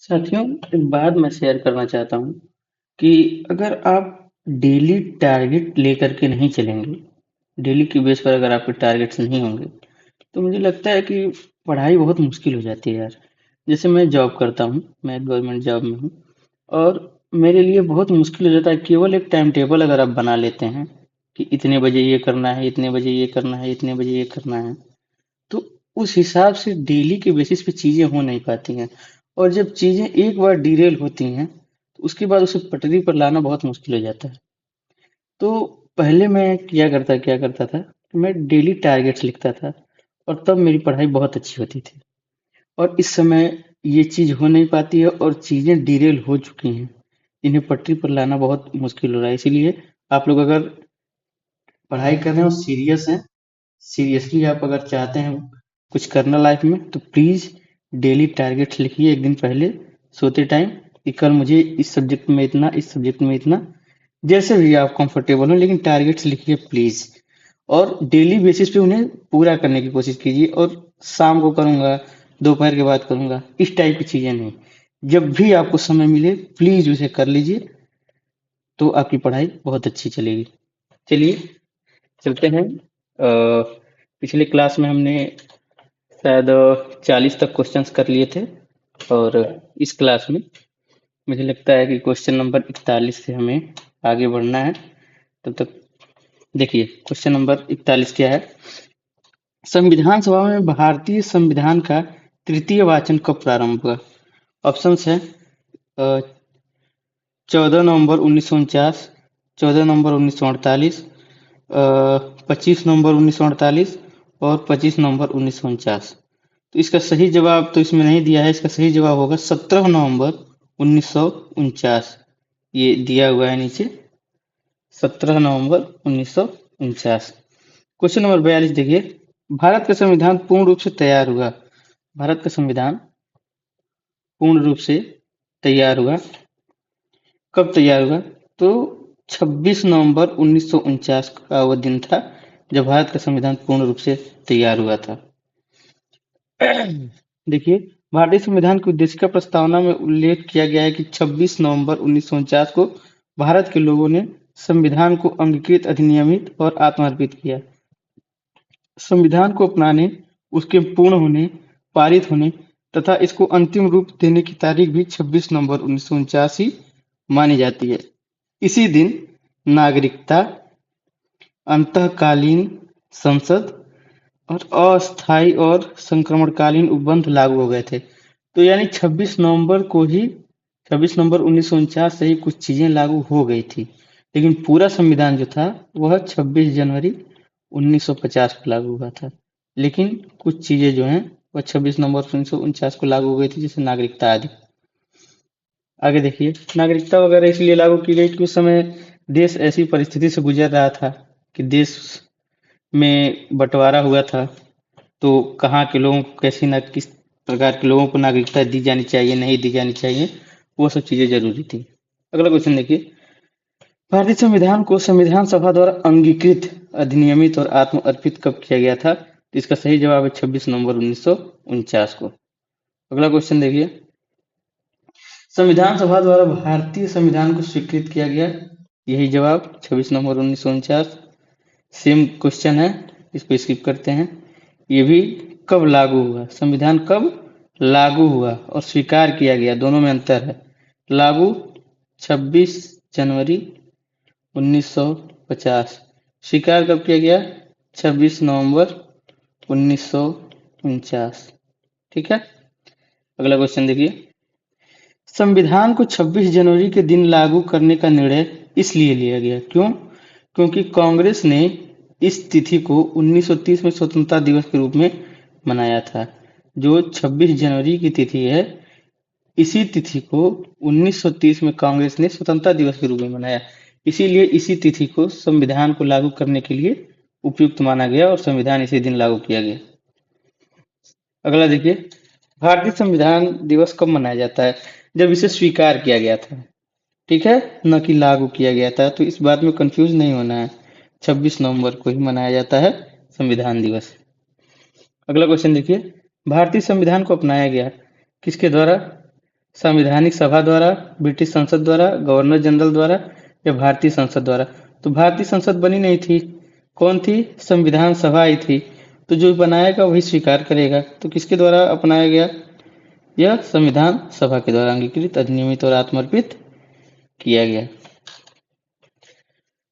साथियों, एक बात मैं शेयर करना चाहता हूँ कि अगर आप डेली टारगेट लेकर के नहीं चलेंगे, डेली की बेस पर अगर आपके टारगेट्स नहीं होंगे, तो मुझे लगता है कि पढ़ाई बहुत मुश्किल हो जाती है यार। जैसे मैं जॉब करता हूँ, मैं गवर्नमेंट जॉब में हूँ और मेरे लिए बहुत मुश्किल हो जाता है। केवल एक टाइम टेबल अगर आप बना लेते हैं कि इतने बजे ये करना है, इतने बजे ये करना है, इतने बजे ये करना है, तो उस हिसाब से डेली के बेसिस पे चीजें हो नहीं पाती हैं। और जब चीजें एक बार डिरेल होती हैं तो उसके बाद उसे पटरी पर लाना बहुत मुश्किल हो जाता है। तो पहले मैं क्या करता था कि मैं डेली टारगेट्स लिखता था और तब मेरी पढ़ाई बहुत अच्छी होती थी। और इस समय ये चीज हो नहीं पाती है और चीजें डिरेल हो चुकी हैं। इन्हें पटरी पर लाना बहुत मुश्किल हो रहा है। इसीलिए आप लोग अगर पढ़ाई कर रहे हो, सीरियस हैं, सीरियसली आप अगर चाहते हैं कुछ करना लाइफ में, तो प्लीज डेली टारगेट्स लिखिए एक दिन पहले सोते टाइम कि कल मुझे इस सब्जेक्ट में इतना, इस सब्जेक्ट में इतना, जैसे भी आप कंफर्टेबल हो, लेकिन टारगेट्स लिखिए प्लीज। और डेली बेसिस पे उन्हें पूरा करने की कोशिश कीजिए। और शाम को करूंगा, दोपहर के बाद करूंगा, इस टाइप की चीजें नहीं। जब भी आपको समय मिले प्लीज उसे कर लीजिए, तो आपकी पढ़ाई बहुत अच्छी चलेगी। चलिए चलते हैं। पिछले क्लास में हमने शायद 40 तक क्वेश्चंस कर लिए थे और इस क्लास में मुझे लगता है कि क्वेश्चन नंबर 41 से हमें आगे बढ़ना है। तब तक देखिए क्वेश्चन नंबर 41 क्या है। संविधान सभा में भारतीय संविधान का तृतीय वाचन कब प्रारंभ हुआ? ऑप्शंस है 14 नवंबर 1949, 14 नवंबर 1948, 25 नवंबर 1948 और 25 नवंबर 1949। तो इसका सही जवाब तो इसमें नहीं दिया है। इसका सही जवाब होगा 17 नवंबर 1949। ये दिया हुआ है नीचे, 17 नवंबर 1949। क्वेश्चन नंबर 42 देखिए। भारत का संविधान पूर्ण रूप से तैयार हुआ। भारत का संविधान पूर्ण रूप से तैयार हुआ कब तैयार हुआ? तो 26 नवंबर 1949 का वो दिन था जब भारत का संविधान पूर्ण रूप से तैयार हुआ था। देखिए, भारतीय संविधान की उद्देशिका प्रस्तावना में उल्लेख किया गया है कि 26 नवंबर 1949 को भारत के लोगों ने संविधान को अंगीकृत, अधिनियमित और आत्मार्पित किया। संविधान को अपनाने, उसके पूर्ण होने, पारित होने तथा इसको अंतिम रूप देने की तारीख भी 26 नवंबर 1949 ही मानी जाती है। इसी दिन नागरिकता, अंतःकालीन संसद और अस्थायी और संक्रमणकालीन उपबंध लागू हो गए थे। तो यानी 26 नवंबर को ही, 26 नवंबर 1949 से ही कुछ चीजें लागू हो गई थी। लेकिन पूरा संविधान जो था वह 26 जनवरी 1950 को लागू हुआ था। लेकिन कुछ चीजें जो हैं वह 26 नवंबर 1949 को लागू हो गई थी, जैसे नागरिकता आदि। आगे देखिए, नागरिकता वगैरह इसलिए लागू की गई कि उस समय देश ऐसी परिस्थिति से गुजर रहा था कि देश में बंटवारा हुआ था। तो कहाँ के लोगों को कैसी ना किस प्रकार के लोगों को नागरिकता दी जानी चाहिए, नहीं दी जानी चाहिए, वो सब चीजें जरूरी थी। अगला क्वेश्चन देखिए। भारतीय संविधान को संविधान सभा द्वारा अंगीकृत, अधिनियमित और आत्म अर्पित कब किया गया था? तो इसका सही जवाब है 26 नवंबर 1949 को। अगला क्वेश्चन देखिए। संविधान सभा द्वारा भारतीय संविधान को स्वीकृत किया गया। यही जवाब 26 नवंबर 1949। सेम क्वेश्चन है, इसको स्किप करते हैं। ये भी कब लागू हुआ, संविधान कब लागू हुआ और स्वीकार किया गया, दोनों में अंतर है। लागू 26 जनवरी 1950, स्वीकार कब किया गया? 26 नवंबर 1949। ठीक है। अगला क्वेश्चन देखिए। संविधान को 26 जनवरी के दिन लागू करने का निर्णय इसलिए लिया गया, क्यों? क्योंकि कांग्रेस ने इस तिथि को 1930 में स्वतंत्रता दिवस के रूप में मनाया था। जो 26 जनवरी की तिथि है, इसी तिथि को 1930 में कांग्रेस ने स्वतंत्रता दिवस के रूप में मनाया। इसीलिए इसी तिथि को संविधान को लागू करने के लिए उपयुक्त माना गया और संविधान इसी दिन लागू किया गया। अगला देखिए। भारतीय संविधान दिवस कब मनाया जाता है? जब इसे स्वीकार किया गया था, ठीक है, न कि लागू किया गया था। तो इस बात में कंफ्यूज नहीं होना है, 26 नवंबर को ही मनाया जाता है संविधान दिवस। अगला क्वेश्चन देखिए। भारतीय संविधान को अपनाया गया किसके द्वारा? संवैधानिक सभा द्वारा, ब्रिटिश संसद द्वारा, गवर्नर जनरल द्वारा या भारतीय संसद द्वारा? तो भारतीय संसद बनी नहीं थी, कौन थी? संविधान सभा आई थी। तो जो बनाएगा वही स्वीकार करेगा। तो किसके द्वारा अपनाया गया? यह संविधान सभा के द्वारा अंगीकृत, अधिनियमित और आत्मर्पित किया गया।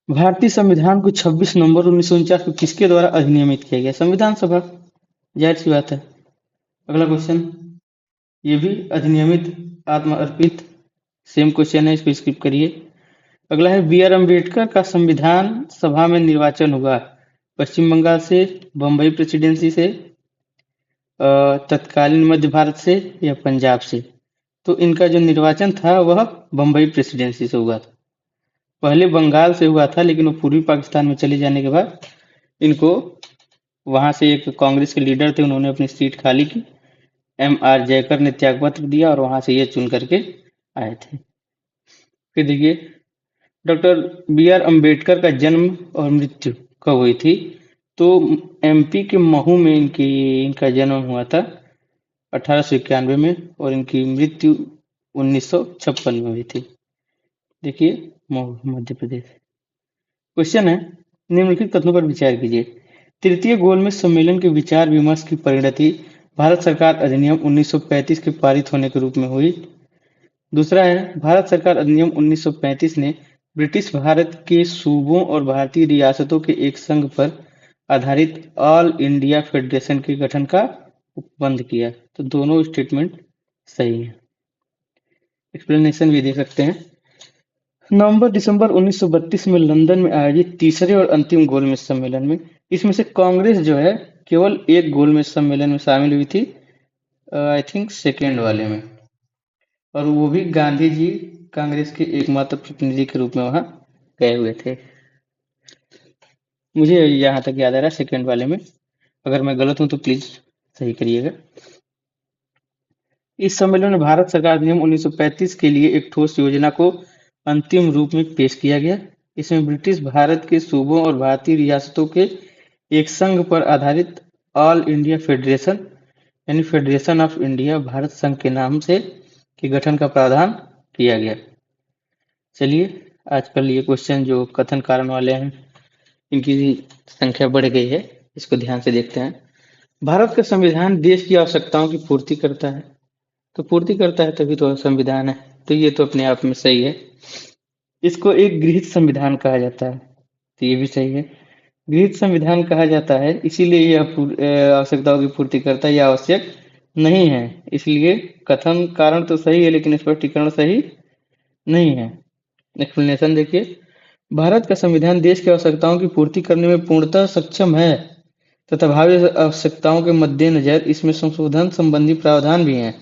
भारतीय संविधान को 26 नवंबर 1949 को किसके द्वारा अधिनियमित किया गया? संविधान सभा, जाहिर सी बात है। अगला क्वेश्चन, ये भी अधिनियमित, आत्मर्पित, सेम क्वेश्चन है, इसको स्किप करिए। अगला है, बी आर अम्बेडकर का संविधान सभा में निर्वाचन हुआ पश्चिम बंगाल से, बम्बई प्रेसिडेंसी से, तत्कालीन मध्य भारत से या पंजाब से? तो इनका जो निर्वाचन था वह बम्बई प्रेसिडेंसी से हुआ था। पहले बंगाल से हुआ था, लेकिन वो पूर्वी पाकिस्तान में चले जाने के बाद इनको वहां से एक कांग्रेस के लीडर थे, उन्होंने अपनी सीट खाली की, एम आर जयकर ने त्यागपत्र दिया और वहां से ये चुन करके आए थे। फिर देखिए, डॉक्टर बी आर अम्बेडकर का जन्म और मृत्यु कब हुई थी? तो एमपी के महू में इनका जन्म हुआ था 1891 में, और इनकी मृत्यु 1956 में हुई थी। देखिए, महू, मध्य प्रदेश। क्वेश्चन है, निम्नलिखित कथनों पर विचार कीजिए। तृतीय गोलमेज सम्मेलन के विचार विमर्श की परिणति भारत सरकार अधिनियम 1935 के पारित होने के रूप में हुई। दूसरा है, भारत सरकार अधिनियम 1935 ने ब्रिटिश भारत के सूबों और भारतीय रियासतों के एक संघ पर आधारित ऑल इंडिया फेडरेशन के गठन का उपबंध किया। तो दोनों स्टेटमेंट सही है। एक्सप्लेनेशन भी दे सकते हैं। नवंबर-दिसंबर 1932 में लंदन में आयोजित तीसरे और अंतिम गोलमेज सम्मेलन में इसमें से कांग्रेस जो है केवल एक गोलमेज सम्मेलन में शामिल हुई थी, आई थिंक सेकेंड वाले में, और वो भी गांधी जी कांग्रेस के एकमात्र प्रतिनिधि के रूप में वहां गए हुए थे। मुझे यहाँ तक याद आ रहा है सेकेंड वाले में, अगर मैं गलत हूं तो प्लीज सही करिएगा। इस सम्मेलन में भारत सरकार अधिनियम 1935 के लिए एक ठोस योजना को अंतिम रूप में पेश किया गया। इसमें ब्रिटिश भारत के सूबों और भारतीय रियासतों के एक संघ पर आधारित ऑल इंडिया फेडरेशन यानी फेडरेशन ऑफ इंडिया भारत संघ के नाम से के गठन का प्रावधान किया गया। चलिए, आजकल ये क्वेश्चन जो कथन कारण वाले हैं इनकी संख्या बढ़ गई है, इसको ध्यान से देखते हैं। भारत का संविधान देश की आवश्यकताओं की पूर्ति करता है। तो पूर्ति करता है तभी तो संविधान है, तो ये तो अपने आप में सही है। इसको एक गृहीत संविधान कहा जाता है, तो ये भी सही है। गृहीत संविधान कहा जाता है इसीलिए यह आवश्यकताओं की पूर्ति करता है, यह आवश्यक नहीं है। इसलिए कथन कारण तो सही है लेकिन स्पष्टीकरण सही नहीं है। एक्सप्लेनेशन देखिए, भारत का संविधान देश की आवश्यकताओं की पूर्ति करने में पूर्णतः सक्षम है तथा भावी आवश्यकताओं के मद्देनजर इसमें संशोधन संबंधी प्रावधान भी हैं।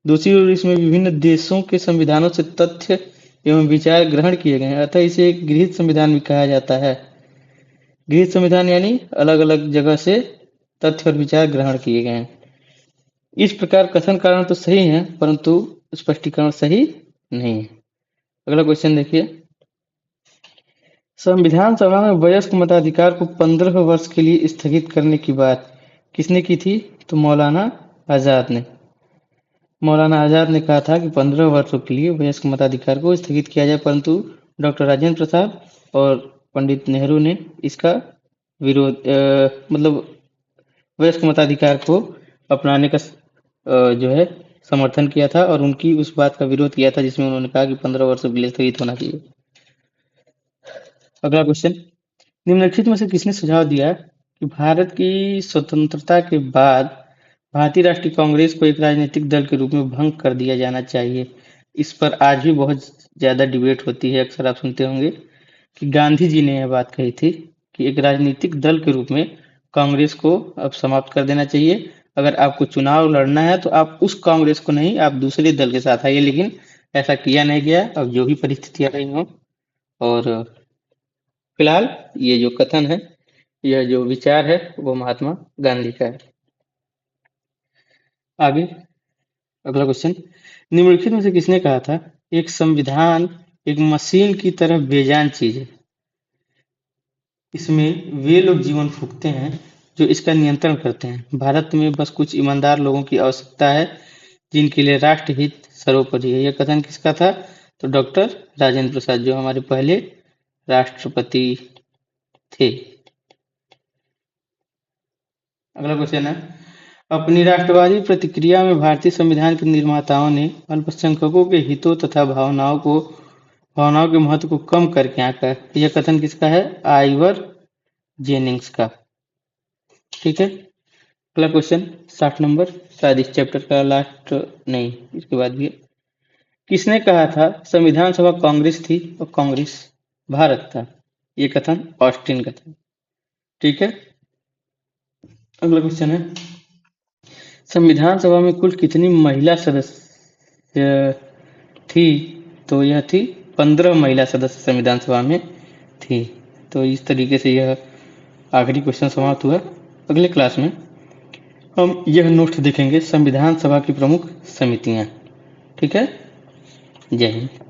दूसरी ओर इसमें विभिन्न देशों के संविधानों से तथ्य एवं विचार ग्रहण किए गए हैं, अतः इसे एक गृहीत संविधान भी कहा जाता है। गृहीत संविधान यानी अलग अलग जगह से तथ्य और विचार ग्रहण किए गए हैं। इस प्रकार कथन कारण तो सही है परंतु स्पष्टीकरण सही नहीं है। अगला क्वेश्चन देखिए, संविधान सभा में वयस्क मताधिकार को 15 वर्ष के लिए स्थगित करने की बात किसने की थी? तो मौलाना आजाद ने। मौलाना आजाद ने कहा था कि 15 वर्षों के लिए वयस्क मताधिकार को स्थगित किया जाए, परंतु डॉक्टर राजेंद्र प्रसाद और पंडित नेहरू ने इसका विरोध मतलब वयस्क मताधिकार को अपनाने का जो है समर्थन किया था और उनकी उस बात का विरोध किया था जिसमें उन्होंने कहा कि 15 वर्षों के लिए स्थगित होना चाहिए। अगला क्वेश्चन, निम्नलिखित में से किसने सुझाव दिया कि भारत की स्वतंत्रता के बाद भारतीय राष्ट्रीय कांग्रेस को एक राजनीतिक दल के रूप में भंग कर दिया जाना चाहिए? इस पर आज भी बहुत ज्यादा डिबेट होती है। अक्सर आप सुनते होंगे कि गांधी जी ने यह बात कही थी कि एक राजनीतिक दल के रूप में कांग्रेस को अब समाप्त कर देना चाहिए। अगर आपको चुनाव लड़ना है तो आप उस कांग्रेस को नहीं, आप दूसरे दल के साथ आइए, लेकिन ऐसा किया नहीं गया। अब जो भी परिस्थितियां रही हों, और फिलहाल ये जो कथन है, यह जो विचार है वो महात्मा गांधी का है। आगे अगला क्वेश्चन, निम्नलिखित में से किसने कहा था एक संविधान एक मशीन की तरह बेजान चीज है, इसमें वे लोग जीवन फूंकते हैं जो इसका नियंत्रण करते हैं। भारत में बस कुछ ईमानदार लोगों की आवश्यकता है जिनके लिए राष्ट्रहित सर्वोपरि है। यह कथन किसका था? तो डॉक्टर राजेंद्र प्रसाद, जो हमारे पहले राष्ट्रपति थे। अगला क्वेश्चन है, अपनी राष्ट्रवादी प्रतिक्रिया में भारतीय संविधान के निर्माताओं ने अल्पसंख्यकों के हितों तथा भावनाओं के महत्व को कम करके आंका। यह कथन किसका है? आइवर जेनिंग्स का। ठीक है। अगला क्वेश्चन 60 नंबर, शायद इस चैप्टर का लास्ट नहीं, इसके बाद भी। किसने कहा था संविधान सभा कांग्रेस थी और कांग्रेस भारत था? ये कथन ऑस्टिन का था। ठीक है। अगला क्वेश्चन है, संविधान सभा में कुल कितनी महिला सदस्य थी? तो यह थी 15 महिला सदस्य संविधान सभा में थी। तो इस तरीके से यह आखिरी क्वेश्चन समाप्त हुआ। अगले क्लास में हम यह नोट देखेंगे, संविधान सभा की प्रमुख समितियां। ठीक है। जय हिंद।